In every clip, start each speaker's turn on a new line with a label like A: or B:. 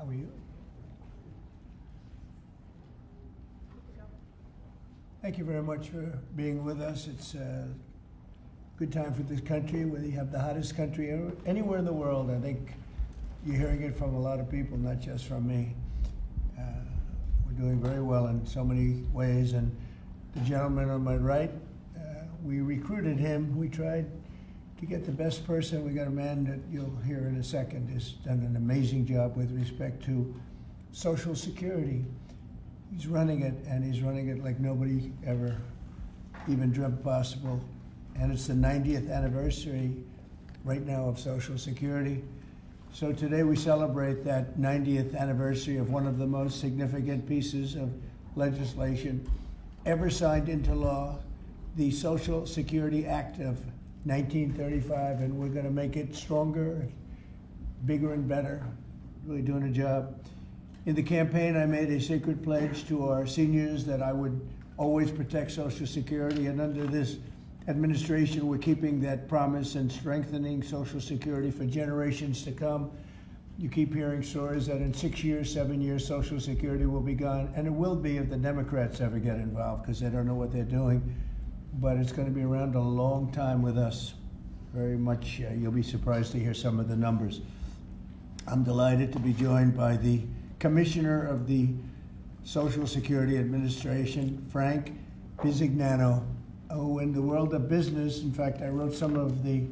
A: How are you? Thank you very much for being with us. It's a good time for this country. We have the hottest country anywhere in the world. I think you're hearing it from a lot of people, not just from me. We're doing very well in so many ways. And the gentleman on my right, we recruited him. We tried to get the best person. We got a man that you'll hear in a second has done an amazing job with respect to Social Security. He's running it, and he's running it like nobody ever even dreamt possible. And it's the 90th anniversary right now of Social Security. So today we celebrate that 90th anniversary of one of the most significant pieces of legislation ever signed into law, the Social Security Act of 1935, and we're going to make it stronger, bigger, and better. Really doing a job. In the campaign, I made a sacred pledge to our seniors that I would always protect Social Security, and under this administration, we're keeping that promise and strengthening Social Security for generations to come. You keep hearing stories that in 6 years, 7 years, Social Security will be gone, and it will be if the Democrats ever get involved, because they don't know what they're doing. But it's going to be around a long time with us. Very much, you'll be surprised to hear some of the numbers. I'm delighted to be joined by the Commissioner of the Social Security Administration, Frank Bisignano. Oh, in the world of business, in fact, I wrote some of the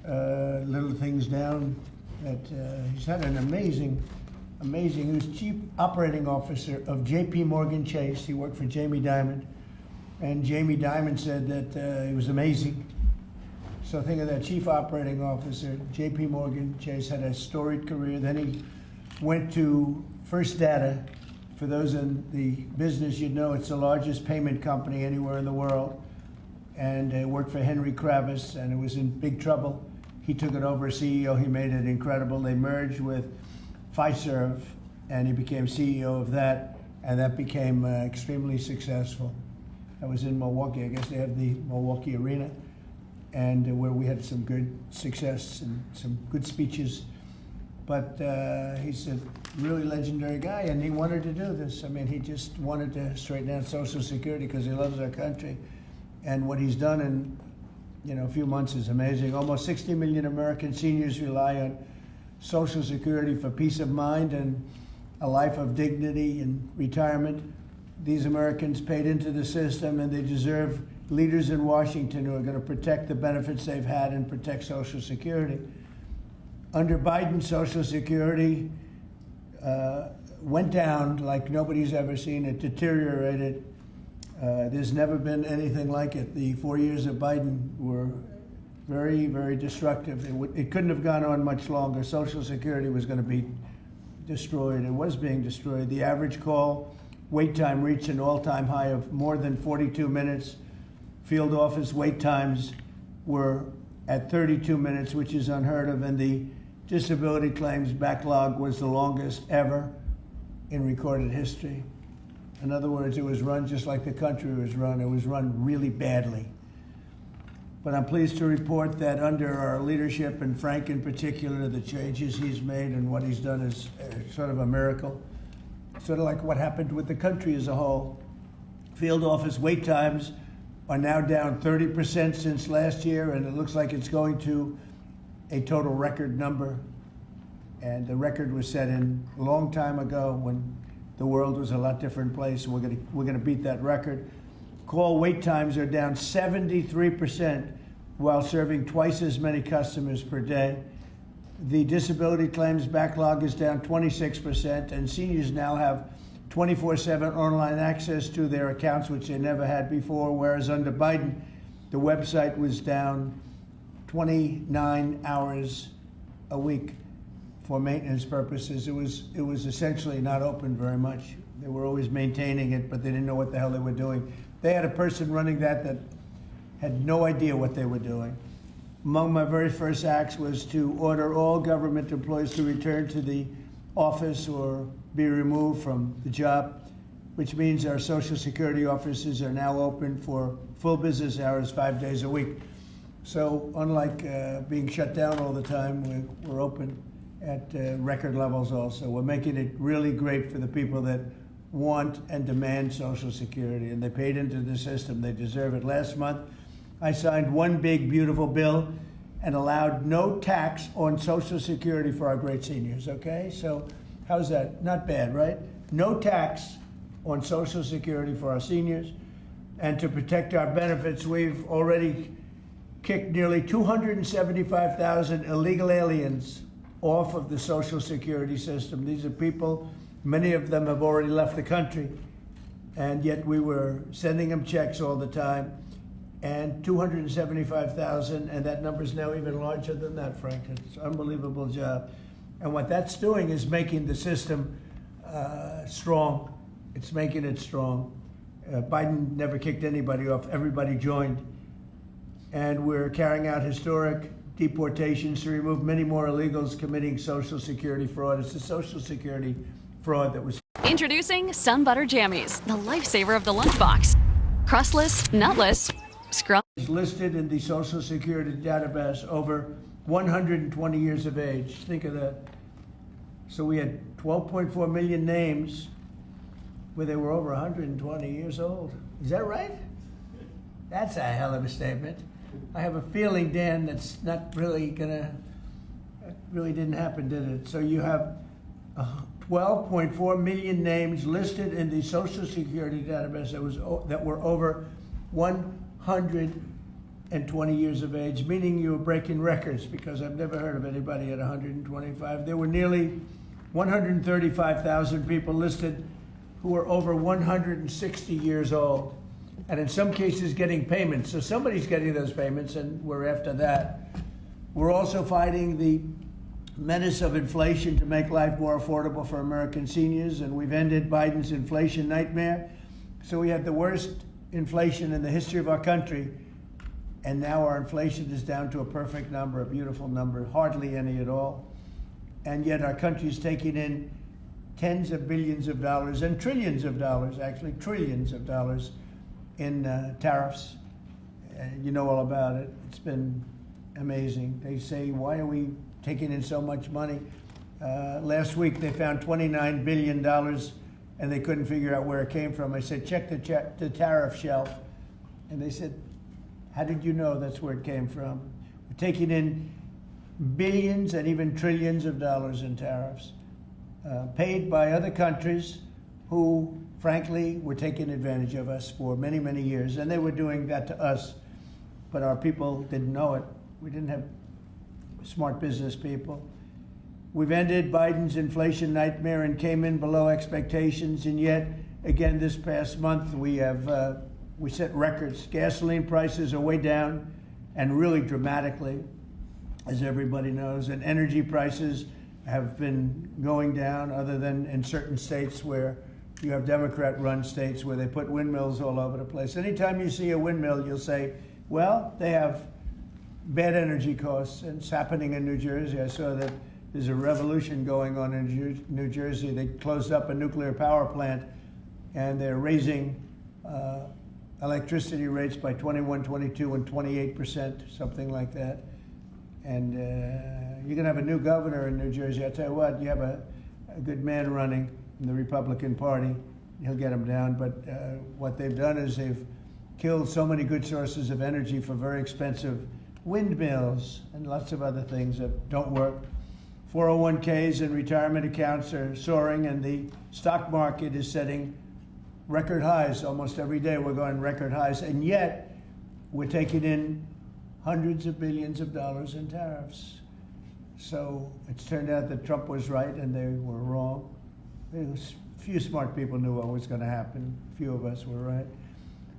A: little things down that he's had an amazing, he was Chief Operating Officer of J.P. Morgan Chase. He worked for Jamie Dimon, and Jamie Dimon said that he was amazing. So think of that, Chief Operating Officer, J.P. Morgan Chase, had a storied career. Then he went to First Data. For those in the business, you'd know it's the largest payment company anywhere in the world. And worked for Henry Kravis, and it was in big trouble. He took it over as CEO. He made it incredible. They merged with Fiserv, and he became CEO of that, and that became extremely successful. That was in Milwaukee. I guess they have the Milwaukee Arena, and where we had some good success and some good speeches. But he's a really legendary guy, and he wanted to do this. I mean, he just wanted to straighten out Social Security because he loves our country. And what he's done in a few months is amazing. Almost 60 million American seniors rely on Social Security for peace of mind and a life of dignity and retirement. These Americans paid into the system, and they deserve leaders in Washington who are going to protect the benefits they've had and protect Social Security. Under Biden, Social Security went down like nobody's ever seen. It deteriorated. There's never been anything like it. The 4 years of Biden were very, very destructive. It couldn't have gone on much longer. Social Security was going to be destroyed. It was being destroyed. The average call wait time reached an all-time high of more than 42 minutes. Field office wait times were at 32 minutes, which is unheard of, and the disability claims backlog was the longest ever in recorded history. In other words, it was run just like the country was run. It was run really badly. But I'm pleased to report that under our leadership, and Frank in particular, the changes he's made and what he's done is sort of a miracle. Sort of like what happened with the country as a whole. Field office wait times are now down 30% since last year, and it looks like it's going to a total record number. And the record was set in a long time ago when the world was a lot different place. We're gonna beat that record. Call wait times are down 73% while serving twice as many customers per day. The disability claims backlog is down 26%, and seniors now have 24/7 online access to their accounts, which they never had before, whereas under Biden, the website was down 29 hours a week. For maintenance purposes. It was essentially not open very much. They were always maintaining it, but they didn't know what the hell they were doing. They had a person running that had no idea what they were doing. Among my very first acts was to order all government employees to return to the office or be removed from the job, which means our Social Security offices are now open for full business hours 5 days a week. So unlike being shut down all the time, we're open. at record levels also. We're making it really great for the people that want and demand Social Security, and they paid into the system. They deserve it. Last month, I signed one big, beautiful bill and allowed no tax on Social Security for our great seniors, okay? So how's that? Not bad, right? No tax on Social Security for our seniors. And to protect our benefits, we've already kicked nearly 275,000 illegal aliens off of the Social Security system. These are people, many of them have already left the country, and yet we were sending them checks all the time. And 275,000, and that number is now even larger than that, Frank. It's an unbelievable job. And what that's doing is making the system strong. It's making it strong. Biden never kicked anybody off. Everybody joined. And we're carrying out historic deportations to remove many more illegals committing Social Security fraud. It's the Social Security fraud that was...
B: Introducing Sun Butter Jammies, the lifesaver of the lunchbox. Crustless, nutless, scrub.
A: Is listed in the Social Security database over 120 years of age. Think of that. So we had 12.4 million names where they were over 120 years old. Is that right? That's a hell of a statement. I have a feeling, Dan, that's not really gonna, that really didn't happen, did it? So you have 12.4 million names listed in the Social Security database that were over 120 years of age, meaning you were breaking records, because I've never heard of anybody at 125. There were nearly 135,000 people listed who were over 160 years old, and in some cases getting payments. So somebody's getting those payments, and we're after that. We're also fighting the menace of inflation to make life more affordable for American seniors, and we've ended Biden's inflation nightmare. So we had the worst inflation in the history of our country, and now our inflation is down to a perfect number, a beautiful number, hardly any at all. And yet our country is taking in tens of billions of dollars and trillions of dollars, actually trillions of dollars in tariffs. You know all about it. It's been amazing. They say, why are we taking in so much money? Last week they found $29 billion and they couldn't figure out where it came from. I said, check the tariff shelf. And they said, how did you know that's where it came from? We're taking in billions and even trillions of dollars in tariffs, paid by other countries who, frankly, were taking advantage of us for many, many years. And they were doing that to us, but our people didn't know it. We didn't have smart business people. We've ended Biden's inflation nightmare and came in below expectations, and yet, again, this past month, we set records. Gasoline prices are way down, and really dramatically, as everybody knows, and energy prices have been going down, other than in certain states where you have Democrat-run states where they put windmills all over the place. Anytime you see a windmill, you'll say, well, they have bad energy costs, and it's happening in New Jersey. I saw that there's a revolution going on in New Jersey. They closed up a nuclear power plant, and they're raising electricity rates by 21, 22, and 28%, something like that. And you're going to have a new governor in New Jersey. I'll tell you what, you have a good man running in the Republican Party. He'll get him down. But what they've done is they've killed so many good sources of energy for very expensive windmills and lots of other things that don't work. 401ks and retirement accounts are soaring, and the stock market is setting record highs. Almost every day we're going record highs, and yet we're taking in hundreds of billions of dollars in tariffs. So it's turned out that Trump was right and they were wrong. A few smart people knew what was going to happen. A few of us were right.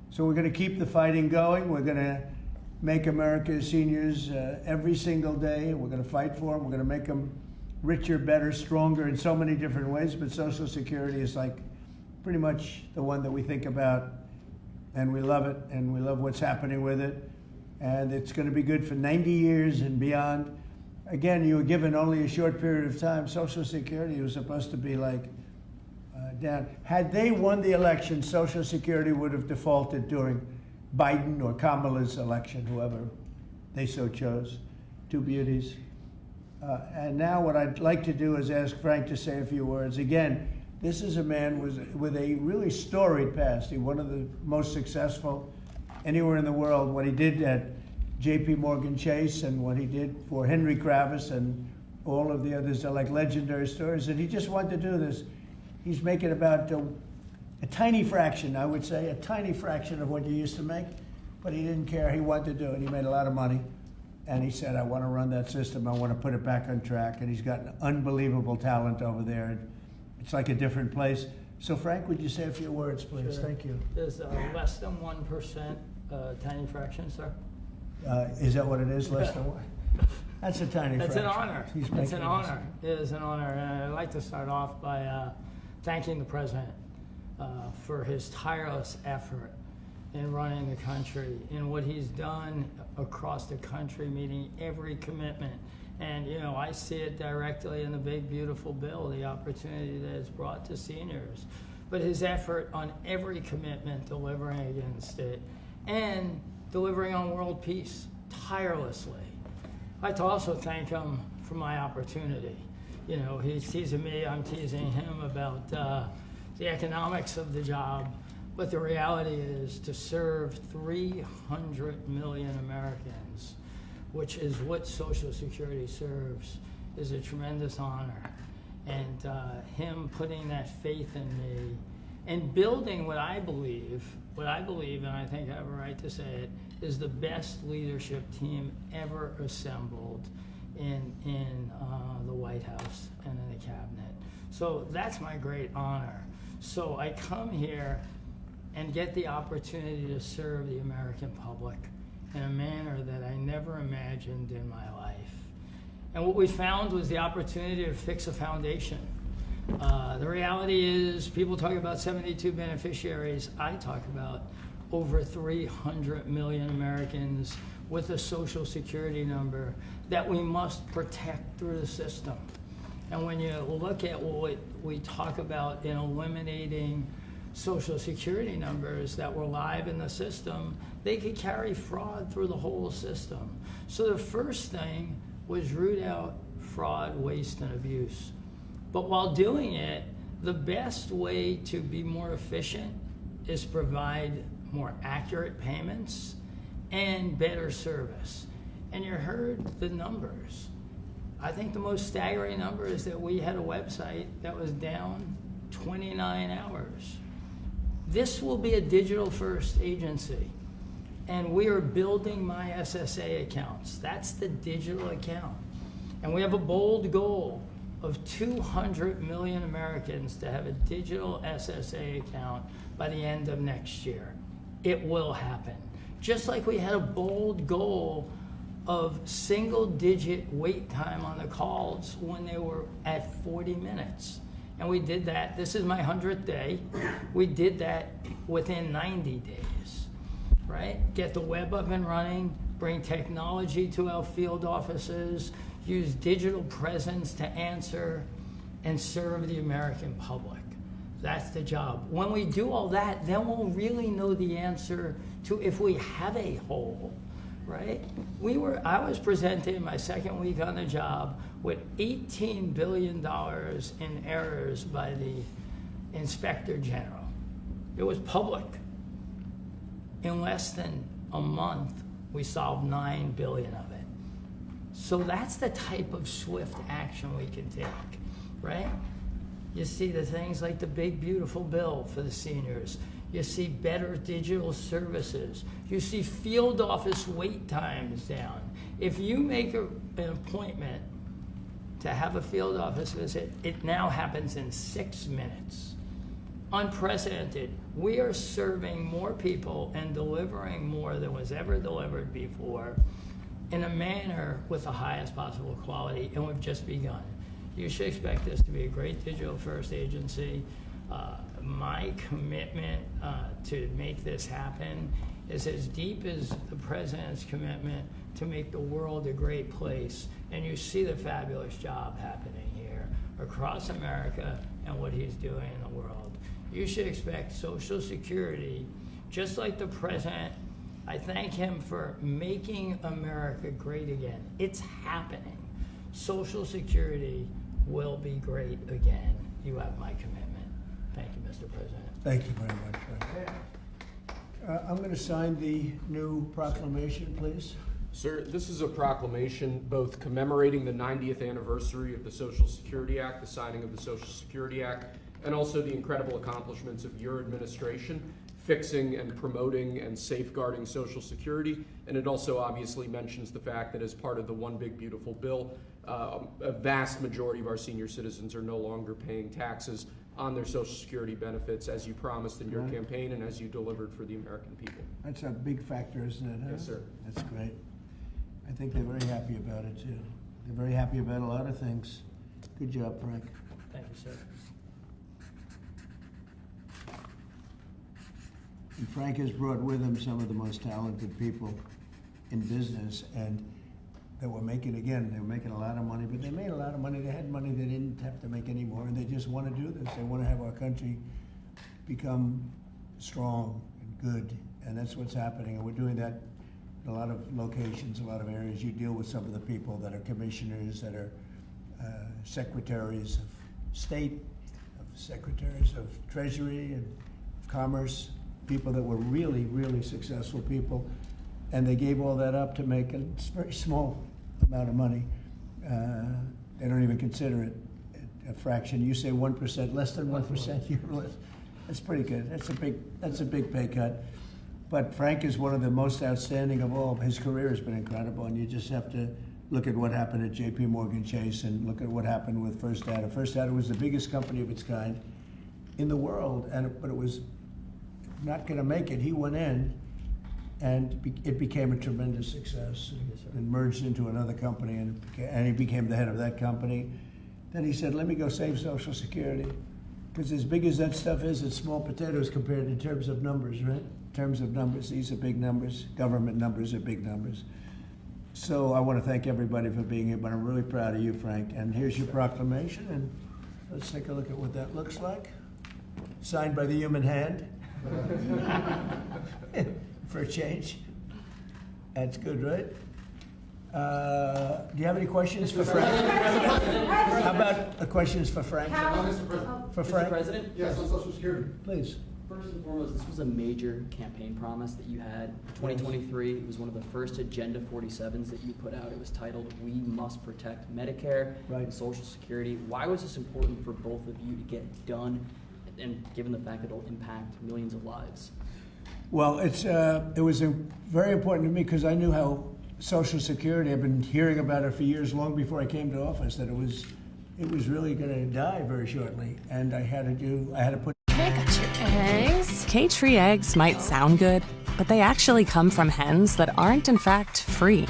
A: So we're going to keep the fighting going. We're going to make America's seniors every single day. We're going to fight for them. We're going to make them richer, better, stronger in so many different ways. But Social Security is like pretty much the one that we think about, and we love it, and we love what's happening with it. And it's going to be good for 90 years and beyond. Again, you were given only a short period of time. Social Security was supposed to be like down. Had they won the election, Social Security would have defaulted during Biden or Kamala's election, whoever they so chose. Two beauties. And now what I'd like to do is ask Frank to say a few words. Again, this is a man with a really storied past. He's one of the most successful anywhere in the world. What he did at J.P. Morgan Chase and what he did for Henry Kravis and all of the others are like legendary stories. And he just wanted to do this. He's making about a tiny fraction, I would say, a tiny fraction of what you used to make. But he didn't care. He wanted to do it. He made a lot of money. And he said, I want to run that system. I want to put it back on track. And he's got an unbelievable talent over there. It's like a different place. So Frank, would you say a few words, please?
C: Sure.
A: Thank you.
C: Is less than 1% tiny fraction, sir?
A: Is that what it is, less than one? That's a tiny
C: That's
A: fraction.
C: an honor. It's an honor. It is an honor. And I'd like to start off by thanking the president for his tireless effort in running the country, in what he's done across the country, meeting every commitment. And, you know, I see it directly in the big, beautiful bill, the opportunity that it's brought to seniors. But his effort on every commitment, delivering against it, and delivering on world peace tirelessly. I'd like to also thank him for my opportunity. You know, he's teasing me, I'm teasing him about the economics of the job. But the reality is to serve 300 million Americans, which is what Social Security serves, is a tremendous honor. And him putting that faith in me and building what I believe, and I think I have a right to say it, is the best leadership team ever assembled in the White House and in the cabinet. So that's my great honor. So I come here and get the opportunity to serve the American public in a manner that I never imagined in my life. And what we found was the opportunity to fix a foundation. The reality is, people talk about 72 beneficiaries. I talk about over 300 million Americans with a Social Security number that we must protect through the system. And when you look at what we talk about in eliminating Social Security numbers that were live in the system, they could carry fraud through the whole system. So the first thing was root out fraud, waste, and abuse. But while doing it, the best way to be more efficient is provide more accurate payments and better service. And you heard the numbers. I think the most staggering number is that we had a website that was down 29 hours. This will be a digital-first agency, and we are building my SSA accounts. That's the digital account. And we have a bold goal of 200 million Americans to have a digital SSA account by the end of next year. It will happen. Just like we had a bold goal of single-digit wait time on the calls when they were at 40 minutes. And we did that. This is my 100th day. We did that within 90 days, right? Get the web up and running, bring technology to our field offices, use digital presence to answer, and serve the American public. That's the job. When we do all that, then we'll really know the answer to if we have a hole, right? I was presented in my second week on the job with $18 billion in errors by the Inspector General. It was public. In less than a month, we solved 9 billion of it. So that's the type of swift action we can take, right? You see the things like the big, beautiful bill for the seniors. You see better digital services. You see field office wait times down. If you make an appointment to have a field office visit, it now happens in 6 minutes. Unprecedented. We are serving more people and delivering more than was ever delivered before in a manner with the highest possible quality, and we've just begun. You should expect this to be a great digital-first agency. My commitment to make this happen is as deep as the president's commitment to make the world a great place. And you see the fabulous job happening here across America and what he's doing in the world. You should expect Social Security, just like the president. I thank him for making America great again. It's happening. Social Security will be great again. You have my commitment. Thank you, Mr. President.
A: Thank you very much, Frank. I'm going to sign the new proclamation, please.
D: Sir, this is a proclamation both commemorating the 90th anniversary of the Social Security Act, the signing of the Social Security Act, and also the incredible accomplishments of your administration fixing and promoting and safeguarding Social Security. And it also obviously mentions the fact that as part of the One Big Beautiful Bill, a vast majority of our senior citizens are no longer paying taxes on their Social Security benefits, as you promised in your campaign and as you delivered for the American people.
A: That's a big factor, isn't it? Huh?
D: Yes, sir.
A: That's great. I think they're very happy about it, too. They're very happy about a lot of things. Good job, Frank.
C: Thank you, sir.
A: And Frank has brought with him some of the most talented people in business, and they were making a lot of money, but they made a lot of money. They had money they didn't have to make anymore, and they just want to do this. They want to have our country become strong and good, and that's what's happening. And we're doing that in a lot of locations, a lot of areas. You deal with some of the people that are commissioners, that are secretaries of state, secretaries of treasury and of commerce, people that were really, really successful people, and they gave all that up to make a very small amount of money. They don't even consider it a fraction. You say 1%, less than 1%. That's pretty good. That's a big pay cut. But Frank is one of the most outstanding of all. His career has been incredible, and you just have to look at what happened at J.P. Morgan Chase and look at what happened with First Data. First Data was the biggest company of its kind in the world, but it was not going to make it. He went in, and it became a tremendous success and merged into another company, and he became the head of that company. Then he said, let me go save Social Security, because as big as that stuff is, it's small potatoes compared in terms of numbers, right? In terms of numbers, these are big numbers. Government numbers are big numbers. So I want to thank everybody for being here, but I'm really proud of you, Frank. And here's your proclamation, and let's take a look at what that looks like. Signed by the human hand. For a change. That's good, right? Do you have any questions for Frank? How about questions for Frank?
E: Mr. President.
A: For Frank?
F: Mr. President?
E: Yes, on Social Security.
A: Please.
F: First and foremost, this was a major campaign promise that you had. 2023, it was one of the first Agenda 47s that you put out. It was titled, We Must Protect Medicare and Social Security. Why was this important for both of you to get done, and given the fact that it'll impact millions of lives?
A: Well, it was very important to me because I knew how Social Security, I've been hearing about it for years, long before I came to office, that it was really going to die very shortly, and I had to put.
G: I got your eggs. K-Tree eggs might sound good, but they actually come from hens that aren't in fact free.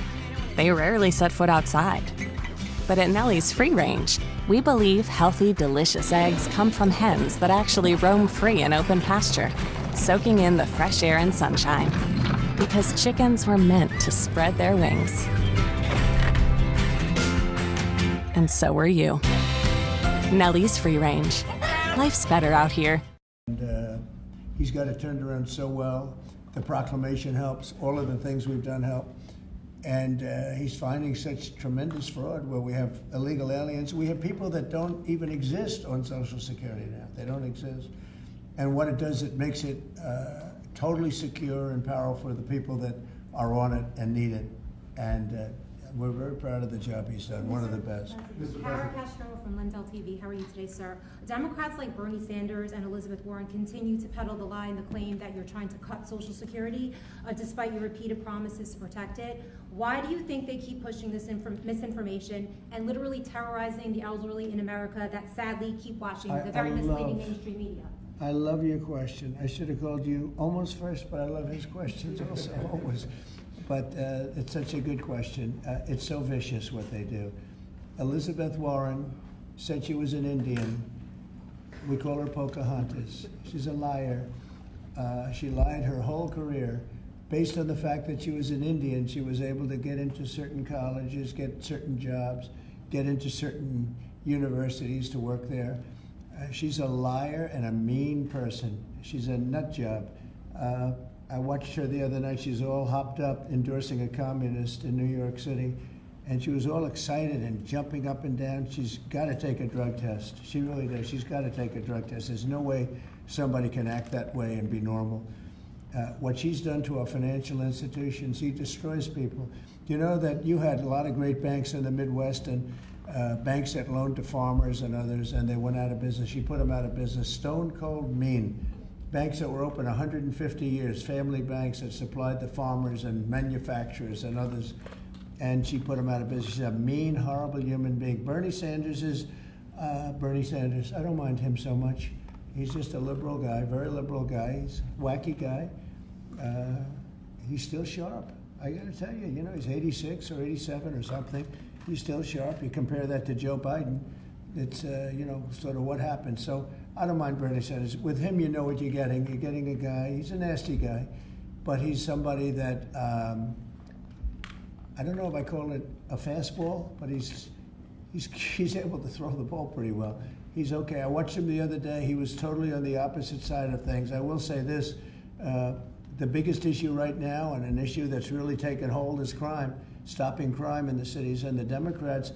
G: They rarely set foot outside. But at Nellie's Free Range, we believe healthy, delicious eggs come from hens that actually roam free in open pasture, soaking in the fresh air and sunshine. Because chickens were meant to spread their wings. And so were you. Nellie's Free Range. Life's better out here.
A: And he's got it turned around so well. The proclamation helps. All of the things we've done help. And he's finding such tremendous fraud where we have illegal aliens. We have people that don't even exist on Social Security now. They don't exist. And what it does, it makes it totally secure and powerful for the people that are on it and need it. And we're very proud of the job he's done, one of the best.
E: Kara Castro from Lindell TV. How are you today, sir? Democrats like Bernie Sanders and Elizabeth Warren continue to peddle the lie and the claim that you're trying to cut Social Security, despite your repeated promises to protect it. Why do you think they keep pushing this misinformation and literally terrorizing the elderly in America that sadly keep watching the very misleading mainstream media?
A: I love your question. I should have called you almost first, but I love his questions also, always. But it's such a good question. It's so vicious what they do. Elizabeth Warren said she was an Indian. We call her Pocahontas. She's a liar. She lied her whole career. Based on the fact that she was an Indian, she was able to get into certain colleges, get certain jobs, get into certain universities to work there. She's a liar and a mean person. She's a nut job. I watched her the other night. She's all hopped up endorsing a communist in New York City. and she was all excited and jumping up and down. She's got to take a drug test. She really does. She's got to take a drug test. There's no way somebody can act that way and be normal. What she's done to our financial institutions, he destroys people. You know that you had a lot of great banks in the Midwest and banks that loaned to farmers and others, and they went out of business. She put them out of business. Stone cold mean. Banks that were open 150 years, family banks that supplied the farmers and manufacturers and others, and she put them out of business. She's a mean, horrible human being. Bernie Sanders is Bernie Sanders. I don't mind him so much. He's just a liberal guy, very liberal guy. He's a wacky guy. He's still sharp. I got to tell you, you know, he's 86 or 87 or something. He's still sharp. You compare that to Joe Biden, it's, you know, sort of what happened. So I don't mind Bernie Sanders. With him, you know what you're getting. You're getting a guy, he's a nasty guy, but he's somebody that, I don't know if I call it a fastball, but he's able to throw the ball pretty well. He's okay. I watched him the other day. He was totally on the opposite side of things. I will say this, the biggest issue right now, and an issue that's really taken hold, is crime, stopping crime in the cities, and the Democrats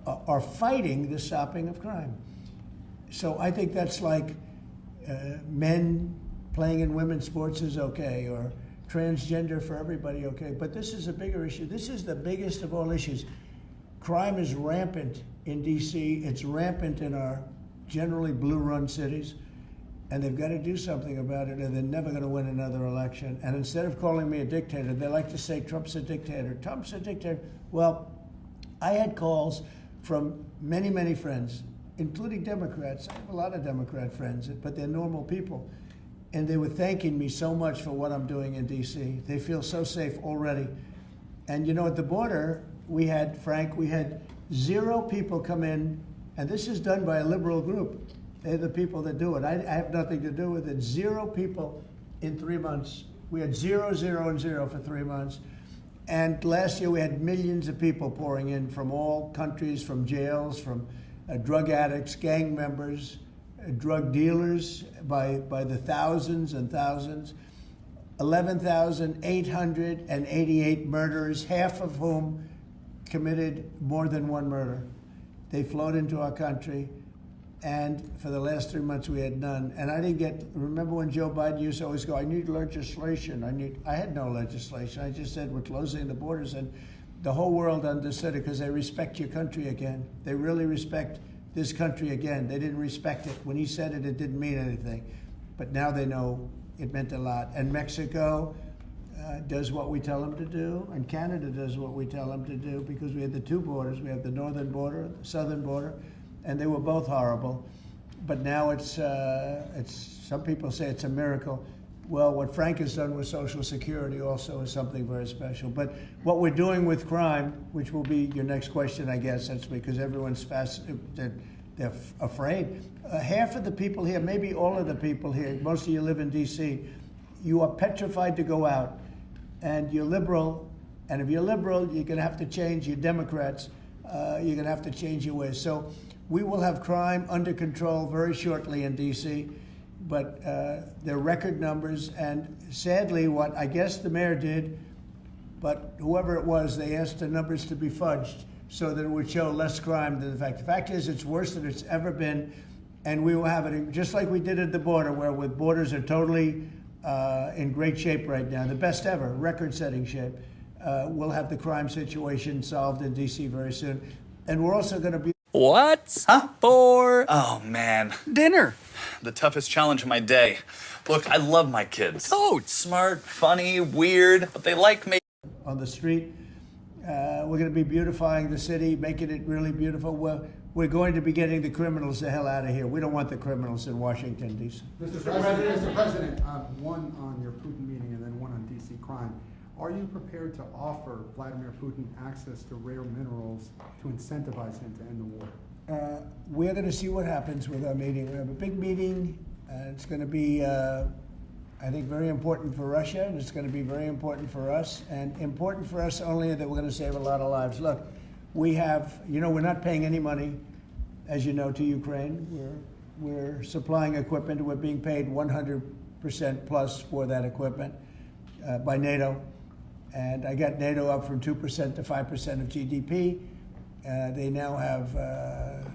A: are fighting the stopping of crime. So I think that's like men playing in women's sports is okay, or transgender for everybody okay, but this is a bigger issue. This is the biggest of all issues. Crime is rampant in DC, it's rampant in our generally blue-run cities, and they've got to do something about it, or they're never going to win another election. And instead of calling me a dictator, they like to say Trump's a dictator. Trump's a dictator. Well, I had calls from many, many friends, including Democrats. I have a lot of Democrat friends, but they're normal people. And they were thanking me so much for what I'm doing in DC. They feel so safe already. And you know, at the border, we had 0 people come in, and this is done by a liberal group. They're the people that do it. I have nothing to do with it. 0 people in 3 months. We had 0, 0, and 0 for 3 months. And last year we had millions of people pouring in from all countries, from jails, from drug addicts, gang members, drug dealers by the thousands and thousands. 11,888 murderers, half of whom committed more than one murder. They flowed into our country, and for the last 3 months we had none. And I didn't remember when Joe Biden used to always go, I need legislation. I had no legislation. I just said we're closing the borders, and the whole world understood it because they respect your country again. They really respect this country again. They didn't respect it. When he said it, it didn't mean anything. But now they know it meant a lot. And Mexico does what we tell them to do, and Canada does what we tell them to do, because we had the 2 borders. We have the northern border, the southern border, and they were both horrible. But now it's some people say it's a miracle. Well, what Frank has done with Social Security also is something very special. But what we're doing with crime, which will be your next question, I guess, that's because everyone's they're afraid. Half of the people here, maybe all of the people here, most of you live in DC, you are petrified to go out. And you're liberal, and if you're liberal, you're going to have to change. You're Democrats, you're going to have to change your ways. So we will have crime under control very shortly in DC, but they're record numbers. And sadly, what I guess the mayor did, but whoever it was, they asked the numbers to be fudged so that it would show less crime than the fact. The fact is, it's worse than it's ever been, and we will have it just like we did at the border, where the borders are totally in great shape right now, the best ever, record-setting shape. We'll have the crime situation solved in DC very soon, and we're also going to be.
H: What? Huh? For?
I: Oh, man.
H: Dinner.
I: The toughest challenge of my day. Look, I love my kids.
H: Totes.
I: Smart, funny, weird, but they like me.
A: On the street. We're going to be beautifying the city, making it really beautiful. We're going to be getting the criminals the hell out of here. We don't want the criminals in Washington, D.C.
J: Mr. President, one on your Putin meeting and then one on D.C. crime. Are you prepared to offer Vladimir Putin access to rare minerals to incentivize him to end the war?
A: We're going to see what happens with our meeting. We have a big meeting. It's going to be, I think, very important for Russia, and it's going to be very important for us, and important for us only that we're going to save a lot of lives. Look, we have, we're not paying any money, as you know, to Ukraine. We're supplying equipment. We're being paid 100% plus for that equipment by NATO. And I got NATO up from 2% to 5% of GDP. They now have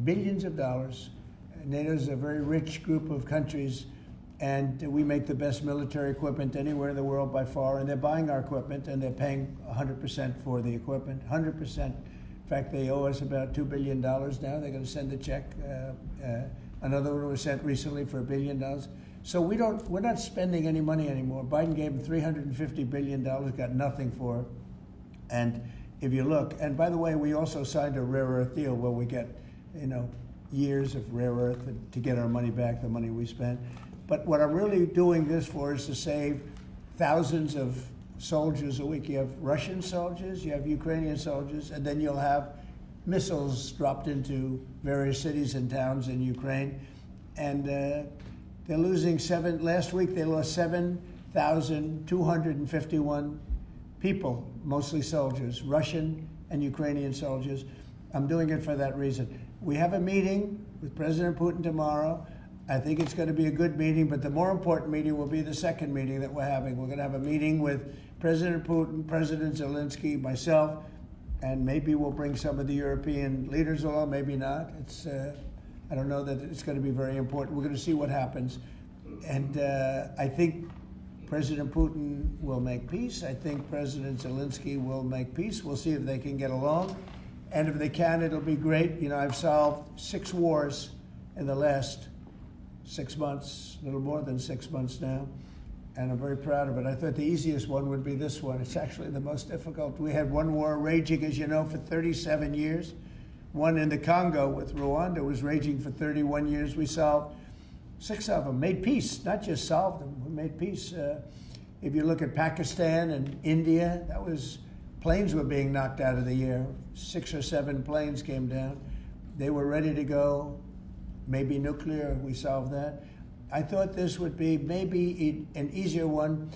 A: billions of dollars. NATO is a very rich group of countries, and we make the best military equipment anywhere in the world by far, and they're buying our equipment, and they're paying 100% for the equipment, 100%. In fact, they owe us about $2 billion now. They're going to send a check. Another one was sent recently for $1 billion. So we're not spending any money anymore. Biden gave them $350 billion, got nothing for it. And if you look, and by the way, we also signed a rare earth deal where we get, years of rare earth to get our money back, the money we spent. But what I'm really doing this for is to save thousands of soldiers a week. You have Russian soldiers, you have Ukrainian soldiers, and then you'll have missiles dropped into various cities and towns in Ukraine. And they're losing last week they lost 7,251 people, mostly soldiers, Russian and Ukrainian soldiers. I'm doing it for that reason. We have a meeting with President Putin tomorrow. I think it's going to be a good meeting, but the more important meeting will be the second meeting that we're having. We're going to have a meeting with President Putin, President Zelensky, myself, and maybe we'll bring some of the European leaders along, maybe not. I don't know that it's going to be very important. We're going to see what happens. And I think President Putin will make peace. I think President Zelensky will make peace. We'll see if they can get along. And if they can, it'll be great. I've solved 6 wars in the last 6 months, a little more than 6 months now, and I'm very proud of it. I thought the easiest one would be this one. It's actually the most difficult. We had one war raging, as you know, for 37 years. One in the Congo with Rwanda was raging for 31 years. We solved 6 of them, made peace, not just solved them, we made peace. If you look at Pakistan and India, planes were being knocked out of the air. 6 or 7 planes came down. They were ready to go. Maybe nuclear, we solved that. I thought this would be maybe an easier one.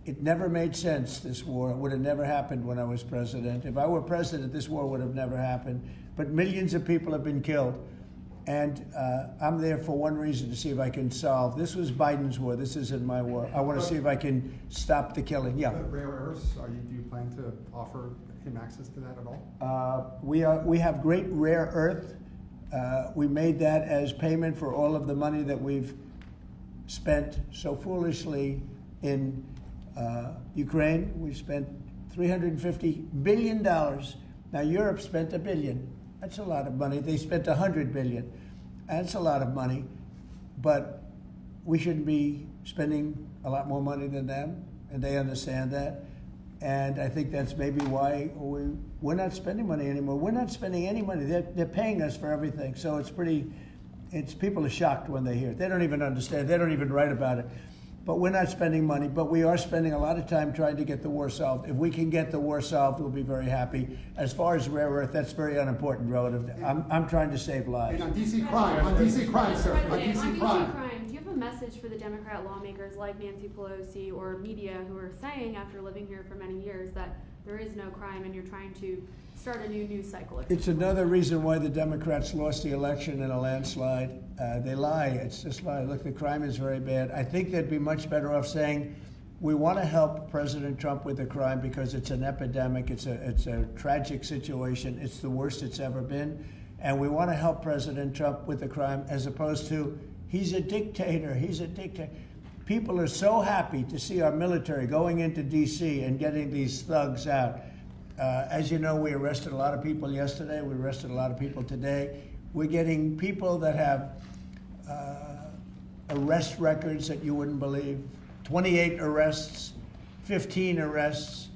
A: It never made sense, this war. It would have never happened when I was president. If I were president, this war would have never happened. But millions of people have been killed. And I'm there for one reason, to see if I can solve. This was Biden's war. This isn't my war. I want to see if I can stop the killing. Yeah.
J: But rare earths, do you plan to offer him access to that at all?
A: We have great rare earth. We made that as payment for all of the money that we've spent so foolishly in Ukraine. We spent $350 billion. Now Europe spent $1 billion. That's a lot of money. They spent $100 billion. That's a lot of money, but we shouldn't be spending a lot more money than them, and they understand that. And I think that's maybe why we're not spending money anymore. We're not spending any money. They're paying us for everything. So people are shocked when they hear it. They don't even understand. They don't even write about it. But we're not spending money, but we are spending a lot of time trying to get the war solved. If we can get the war solved, we'll be very happy. As far as rare earth, that's very unimportant relative. I'm trying to save lives.
J: And on DC crime, sir, on DC crime.
K: Do you have a message for the Democrat lawmakers like Nancy Pelosi or media who are saying, after living here for many years, that there is no crime and you're trying to start a new news cycle?
A: It's another reason why the Democrats lost the election in a landslide. They lie. It's just lie. Look, the crime is very bad. I think they'd be much better off saying, we want to help President Trump with the crime because it's an epidemic. It's a tragic situation. It's the worst it's ever been. And we want to help President Trump with the crime, as opposed to, he's a dictator. He's a dictator. People are so happy to see our military going into D.C. and getting these thugs out. As you know, we arrested a lot of people yesterday. We arrested a lot of people today. We're getting people that have arrest records that you wouldn't believe. 28 arrests, 15 arrests,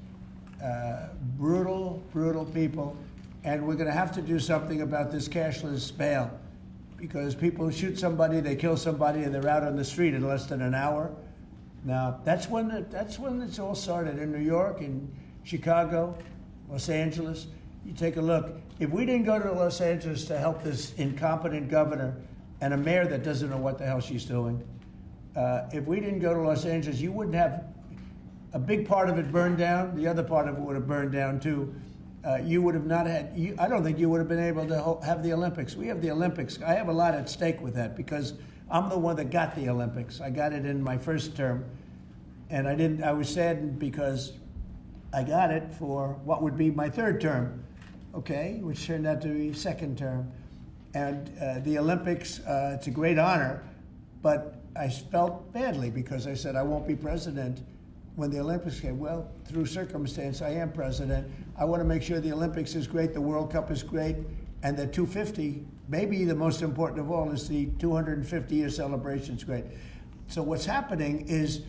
A: brutal, brutal people. And we're going to have to do something about this cashless bail, because people shoot somebody, they kill somebody, and they're out on the street in less than an hour. Now, that's when it's all started, in New York, in Chicago, Los Angeles. You take a look. If we didn't go to Los Angeles to help this incompetent governor and a mayor that doesn't know what the hell she's doing, if we didn't go to Los Angeles, you wouldn't have a big part of it burned down. The other part of it would have burned down too. You would have not had, I don't think you would have been able to have the Olympics. We have the Olympics. I have a lot at stake with that, because I'm the one that got the Olympics. I got it in my first term, and I was saddened because I got it for what would be my third term, okay, which turned out to be second term. And the Olympics, it's a great honor, but I felt badly because I said I won't be president when the Olympics came. Well, through circumstance, I am president. I want to make sure the Olympics is great, the World Cup is great, and the 250, maybe the most important of all, is the 250-year celebration is great. So what's happening is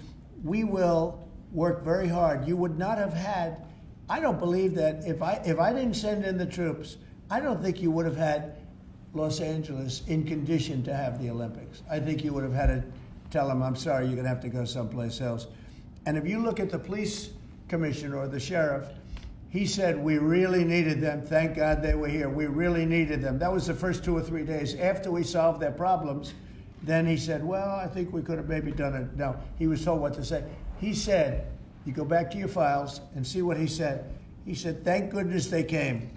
A: we will work very hard. You would not have had, I don't believe that if I didn't send in the troops, I don't think you would have had Los Angeles in condition to have the Olympics. I think you would have had to tell them, I'm sorry, you're going to have to go someplace else. And if you look at the police commissioner or the sheriff, he said, we really needed them. Thank God they were here. We really needed them. That was the first 2 or 3 days. After we solved their problems, then he said, well, I think we could have maybe done it. No, he was told what to say. He said, you go back to your files and see what he said. He said, thank goodness they came.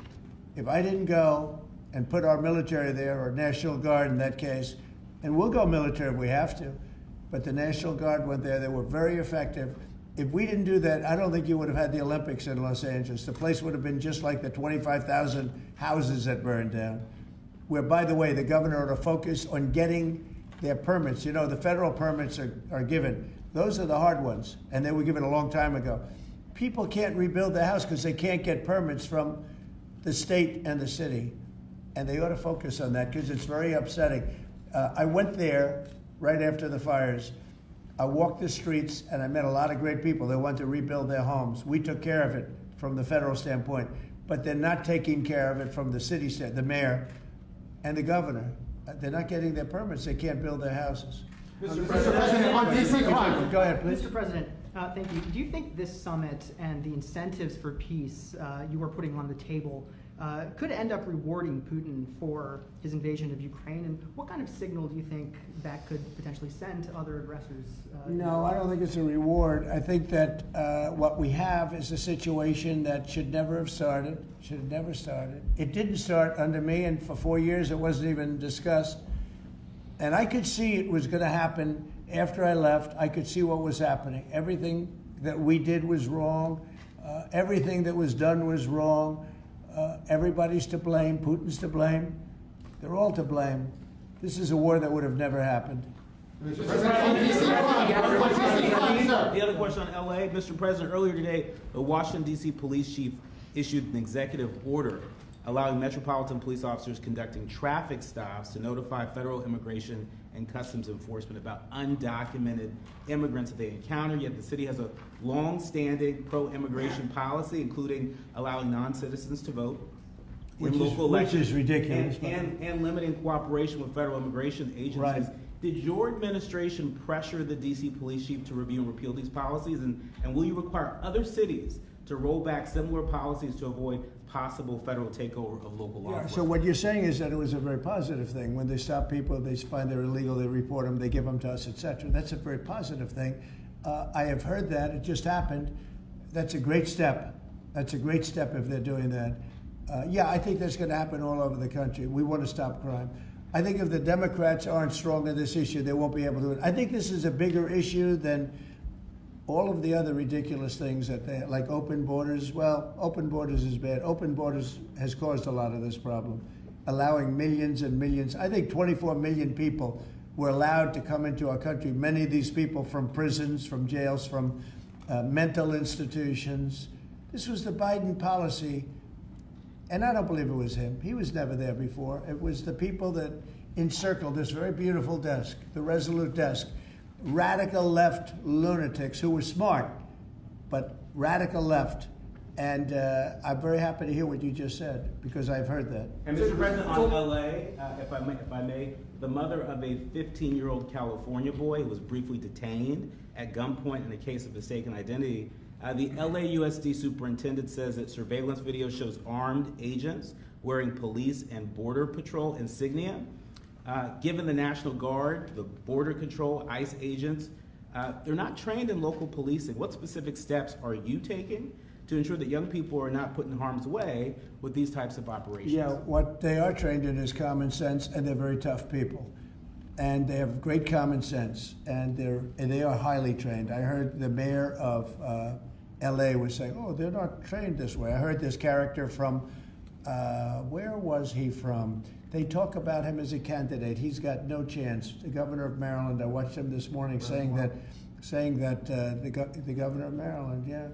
A: If I didn't go and put our military there, or National Guard in that case, and we'll go military if we have to, but the National Guard went there. They were very effective. If we didn't do that, I don't think you would have had the Olympics in Los Angeles. The place would have been just like the 25,000 houses that burned down, where, by the way, the governor ought to focus on getting their permits. You know, the federal permits are given. Those are the hard ones, and they were given a long time ago. People can't rebuild their house because they can't get permits from the state and the city, and they ought to focus on that because it's very upsetting. I went there right after the fires. I walked the streets, and I met a lot of great people that want to rebuild their homes. We took care of it from the federal standpoint, but they're not taking care of it from the city standpoint, the mayor and the governor. They're not getting their permits. They can't build their houses.
J: Mr. President, on DC crime.
A: Go ahead, please.
L: Mr. President, thank you. Do you think this summit and the incentives for peace you are putting on the table could end up rewarding Putin for his invasion of Ukraine? And what kind of signal do you think that could potentially send to other aggressors?
A: No, I don't think it's a reward. I think that what we have is a situation that should never have started, should have never started. It didn't start under me, and for 4 years it wasn't even discussed. And I could see it was going to happen after I left. I could see what was happening. Everything that we did was wrong. Everything that was done was wrong. Everybody's to blame. Putin's to blame. They're all to blame. This is a war that would have never happened.
H: The other question on LA, Mr. President, earlier today, the Washington, D.C. police chief issued an executive order allowing Metropolitan police officers conducting traffic stops to notify federal immigration and customs enforcement about undocumented immigrants that they encounter. Yet the city has a long-standing pro-immigration policy, including allowing non-citizens to vote in local elections.
A: Which is ridiculous.
H: And limiting cooperation with federal immigration agencies.
A: Right.
H: Did your administration pressure the D.C. police chief to review and repeal these policies? And will you require other cities to roll back similar policies to avoid possible federal takeover of local law enforcement?
A: So what you're saying is that it was a very positive thing. When they stop people, they find they're illegal, they report them, they give them to us, etc. That's a very positive thing. I have heard that. It just happened. That's a great step. That's a great step if they're doing that. Yeah, I think that's going to happen all over the country. We want to stop crime. I think if the Democrats aren't strong on this issue, they won't be able to do it. I think this is a bigger issue than all of the other ridiculous things that they, like open borders. Well, open borders is bad. Open borders has caused a lot of this problem, allowing millions and millions. I think 24 million people were allowed to come into our country. Many of these people from prisons, from jails, from mental institutions. This was the Biden policy. And I don't believe it was him. He was never there before. It was the people that encircled this very beautiful desk, the Resolute desk. Radical left lunatics who were smart, but radical left. And I'm very happy to hear what you just said, because I've heard that.
H: And Mr. President, on LA, if I may, the mother of a 15-year-old California boy was briefly detained at gunpoint in a case of mistaken identity. The LAUSD superintendent says that surveillance video shows armed agents wearing police and border patrol insignia. Given the National Guard, the Border Control, ICE agents, they're not trained in local policing. What specific steps are you taking to ensure that young people are not put in harm's way with these types of operations?
A: Yeah, what they are trained in is common sense, and they're very tough people. And they have great common sense, and they are highly trained. I heard the mayor of L.A. was saying, oh, they're not trained this way. I heard this character from, where was he from? They talk about him as a candidate. He's got no chance. The governor of Maryland, I watched him this morning saying that the governor of Maryland, yeah,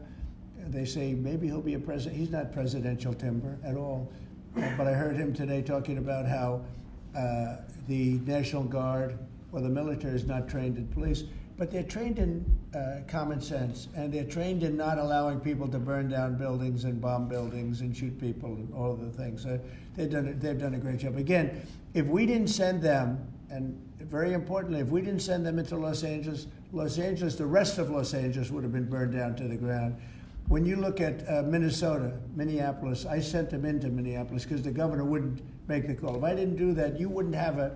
A: they say maybe he'll be a president. He's not presidential timber at all. But I heard him today talking about how the National Guard or the military is not trained in police, but they're trained in common sense, and they're trained in not allowing people to burn down buildings and bomb buildings and shoot people and all of the things. They've done a great job. Again, if we didn't send them, and very importantly, if we didn't send them into Los Angeles, the rest of Los Angeles would have been burned down to the ground. When you look at Minneapolis, I sent them into Minneapolis because the governor wouldn't make the call. If I didn't do that, you wouldn't have a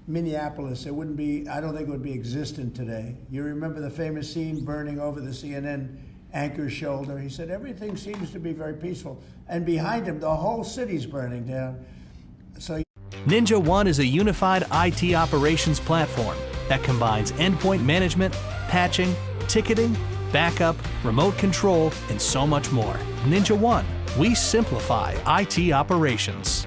A: Minneapolis. It wouldn't be, I don't think it would be existent today. You remember the famous scene burning over the CNN anchor's shoulder? He said, everything seems to be very peaceful. And behind him, the whole city's burning down. So
M: Ninja One is a unified IT operations platform that combines endpoint management, patching, ticketing, backup, remote control, and so much more. Ninja One, we simplify IT operations.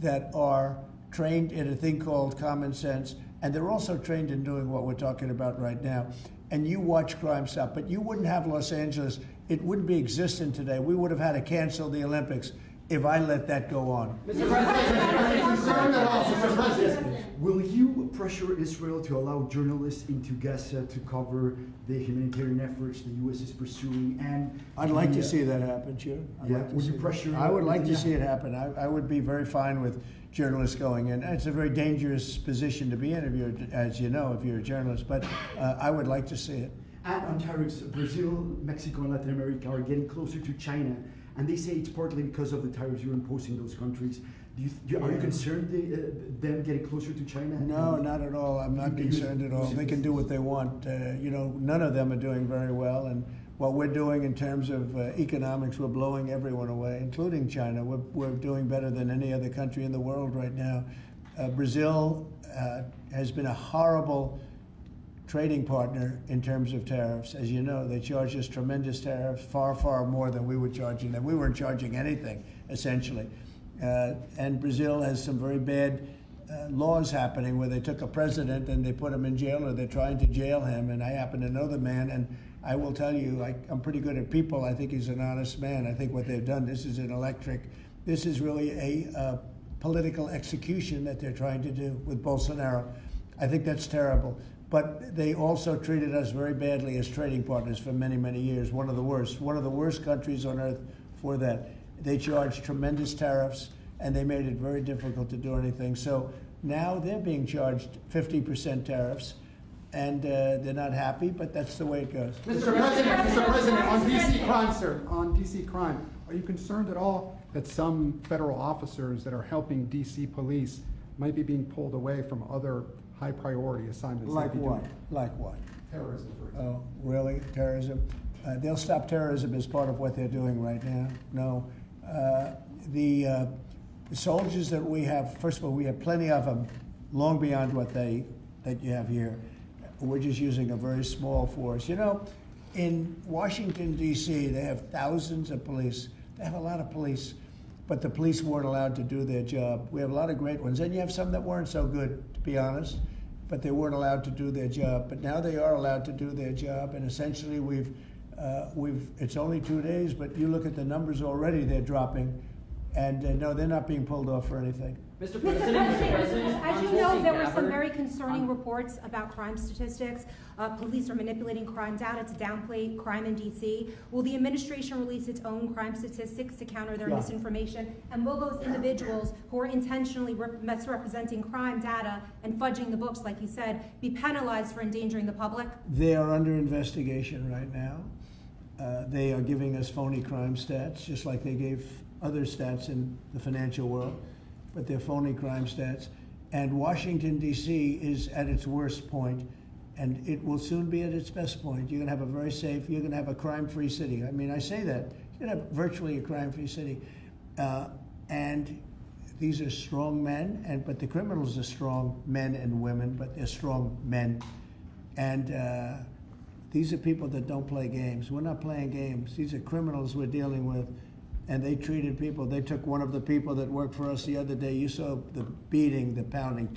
A: that are trained in a thing called common sense, and they're also trained in doing what we're talking about right now. And you watch crime stop, but you wouldn't have Los Angeles. It wouldn't be existent today. We would have had to cancel the Olympics if I let that go on.
N: Mr. President, will you pressure Israel to allow journalists into Gaza to cover the humanitarian efforts the U.S. is pursuing? And
A: I'd like to see that happen, sure.
N: Would you pressure?
A: I would like to see it happen. I would be very fine with journalists going in. It's a very dangerous position to be in, as you know, if you're a journalist, but I would like to see it.
N: And on tariffs, Brazil, Mexico, and Latin America are getting closer to China, and they say it's partly because of the tariffs you're imposing those countries. Are you concerned them getting closer to China?
A: No, not at all. I'm not concerned at all. They can do what they want. None of them are doing very well, and what we're doing in terms of economics, we're blowing everyone away, including China. We're doing better than any other country in the world right now. Brazil has been a horrible trading partner in terms of tariffs. As you know, they charge us tremendous tariffs, far, far more than we were charging them. We weren't charging anything, essentially. And Brazil has some very bad laws happening where they took a president and they put him in jail, or they're trying to jail him. And I happen to know the man, and I will tell you, I'm pretty good at people. I think he's an honest man. I think what they've done, this is this is really a political execution that they're trying to do with Bolsonaro. I think that's terrible. But they also treated us very badly as trading partners for many, many years. One of the worst countries on earth for that. They charged tremendous tariffs, and they made it very difficult to do anything. So now they're being charged 50% tariffs, and they're not happy, but that's the way it goes.
J: Mr. President, on DC crime, sir, on DC crime, are you concerned at all that some federal officers that are helping DC police might be being pulled away from other high priority assignments?
A: Like what? Like what?
J: Terrorism, for example.
A: Oh, really? Terrorism? They'll stop terrorism as part of what they're doing right now. No. The soldiers that we have, first of all, we have plenty of them, long beyond what that you have here. We're just using a very small force. You know, in Washington, D.C., they have thousands of police. They have a lot of police, but the police weren't allowed to do their job. We have a lot of great ones, and you have some that weren't so good, to be honest, but they weren't allowed to do their job. But now they are allowed to do their job, and essentially it's only 2 days, but you look at the numbers already, they're dropping. And no, they're not being pulled off for anything.
E: Mr. President, as you know, there were some very concerning reports about crime statistics. Police are manipulating crime data to downplay crime in D.C. Will the administration release its own crime statistics to counter their misinformation? And will those individuals who are intentionally misrepresenting crime data and fudging the books, like you said, be penalized for endangering the public?
A: They are under investigation right now. They are giving us phony crime stats, just like they gave other stats in the financial world, but they're phony crime stats. And Washington, D.C. is at its worst point, and it will soon be at its best point. You're going to have a very safe, you're going to have a crime-free city. I mean, I say that. You're going to have virtually a crime-free city. And these are strong men, but the criminals are strong men and women, but they're strong men. And These are people that don't play games. We're not playing games. These are criminals we're dealing with. And they treated people. They took one of the people that worked for us the other day. You saw the beating, the pounding,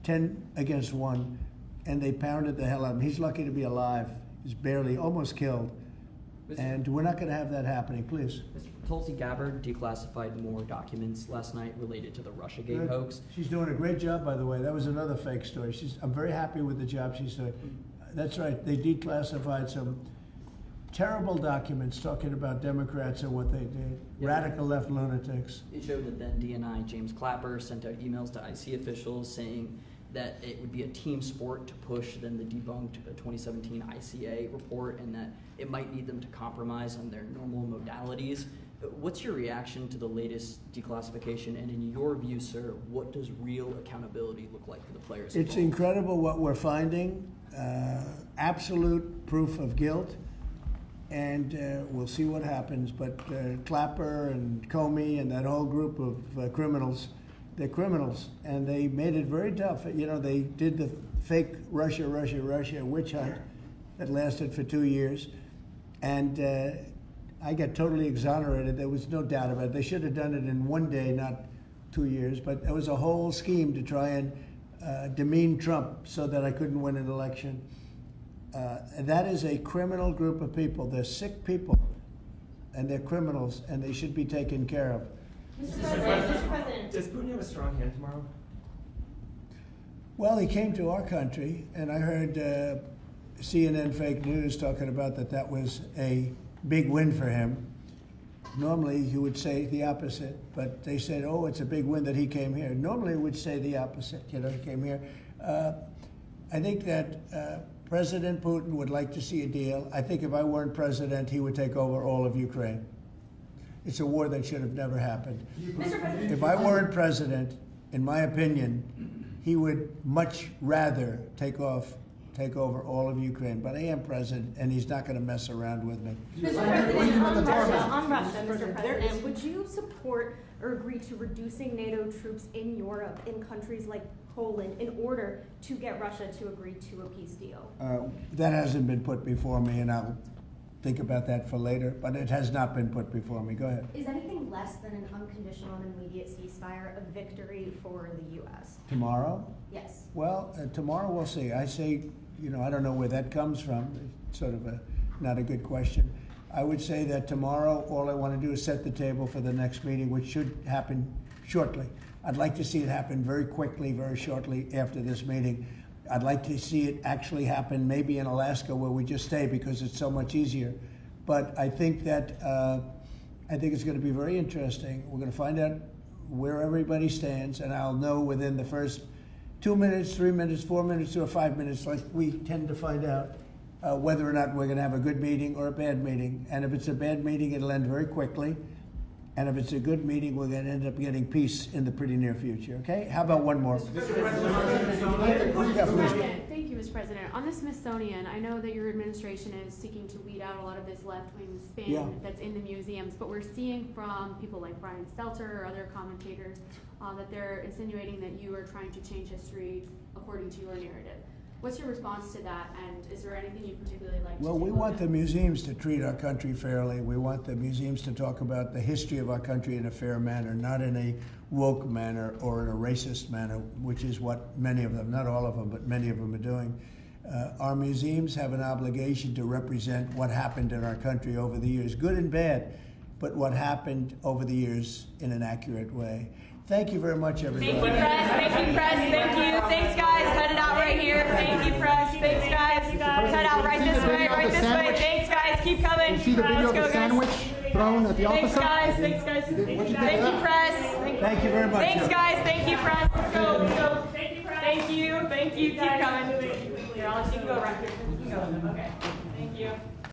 A: 10 against 1. And they pounded the hell out of him. He's lucky to be alive. He's barely, almost killed. And we're not going to have that happening, please.
F: Tulsi Gabbard declassified more documents last night related to the Russiagate
A: Good.
F: hoax.
A: She's doing a great job, by the way. That was another fake story. I'm very happy with the job she's doing. That's right. They declassified some terrible documents talking about Democrats and what they did.
F: Yeah.
A: Radical left lunatics.
F: It showed that then DNI James Clapper sent out emails to IC officials saying that it would be a team sport to push then the debunked 2017 ICA report, and that it might need them to compromise on their normal modalities. What's your reaction to the latest declassification, and in your view, sir, what does real accountability look like for the players involved?
A: It's incredible what we're finding. Absolute proof of guilt. And we'll see what happens. But Clapper and Comey and that whole group of criminals, they're criminals. And they made it very tough. You know, they did the fake Russia witch hunt that lasted for 2 years. And I got totally exonerated. There was no doubt about it. They should have done it in 1 day, not 2 years. But it was a whole scheme to try and demean Trump so that I couldn't win an election. And that is a criminal group of people. They're sick people, and they're criminals, and they should be taken care of.
O: Mr. President. Does Putin have a strong hand tomorrow?
A: Well, he came to our country, and I heard CNN fake news talking about that was a big win for him. Normally, you would say the opposite, but they said, oh, it's a big win that he came here. Normally, we would say the opposite, he came here. I think that President Putin would like to see a deal. I think if I weren't president, he would take over all of Ukraine. It's a war that should have never happened. If I weren't president, in my opinion, he would much rather take over all of Ukraine. But I am president, and he's not going to mess around with me.
O: Mr. President, on Russia, Mr. President, would you support or agree to reducing NATO troops in Europe, in countries like Poland, in order to get Russia to agree to a peace deal?
A: That hasn't been put before me, and I'll think about that for later, but it has not been put before me. Go ahead.
O: Is anything less than an unconditional and immediate ceasefire a victory for the U.S.?
A: Tomorrow?
O: Yes.
A: Well, tomorrow we'll see. I say, I don't know where that comes from. It's sort of not a good question. I would say that tomorrow, all I want to do is set the table for the next meeting, which should happen shortly. I'd like to see it happen very quickly, very shortly after this meeting. I'd like to see it actually happen maybe in Alaska, where we just stay because it's so much easier. But I think that it's going to be very interesting. We're going to find out where everybody stands, and I'll know within the first 2 minutes, 3 minutes, 4 minutes, or 5 minutes, like we tend to find out whether or not we're going to have a good meeting or a bad meeting. And if it's a bad meeting, it'll end very quickly. And if it's a good meeting, we're going to end up getting peace in the pretty near future, okay? How about one more?
K: Thank you, Mr. President. On the Smithsonian, I know that your administration is seeking to weed out a lot of this left-wing spin that's in the museums, but we're seeing from people like Brian Stelter or other commentators that they're insinuating that you are trying to change history according to your narrative. What's your response to that, and is there anything you particularly like to do?
A: Well, we want the museums to treat our country fairly. We want the museums to talk about the history of our country in a fair manner, not in a woke manner or in a racist manner, which is what many of them, not all of them, but many of them are doing. Our museums have an obligation to represent what happened in our country over the years, good and bad, but what happened over the years in an accurate way. Thank you very much, everybody.
P: Thank you, press. Thank you, press. Thank you. Thanks, guys. Cut it out right here. Thank you, press. Thanks, guys. Cut out right this way, right this way. Thanks, guys. Keep coming.
J: You see the video
P: Let's
J: of
P: go,
J: the sandwich thrown at the
P: Thanks,
J: officer?
P: guys. Thanks, guys. Thank you, press.
A: Thank you very much.
P: Thanks, guys. Thank you, press. Let's go. Let's go. Thank you, press. Thank you. Thank you. Keep coming. Here, Alex, you can go right here. You can go. Okay. Thank you.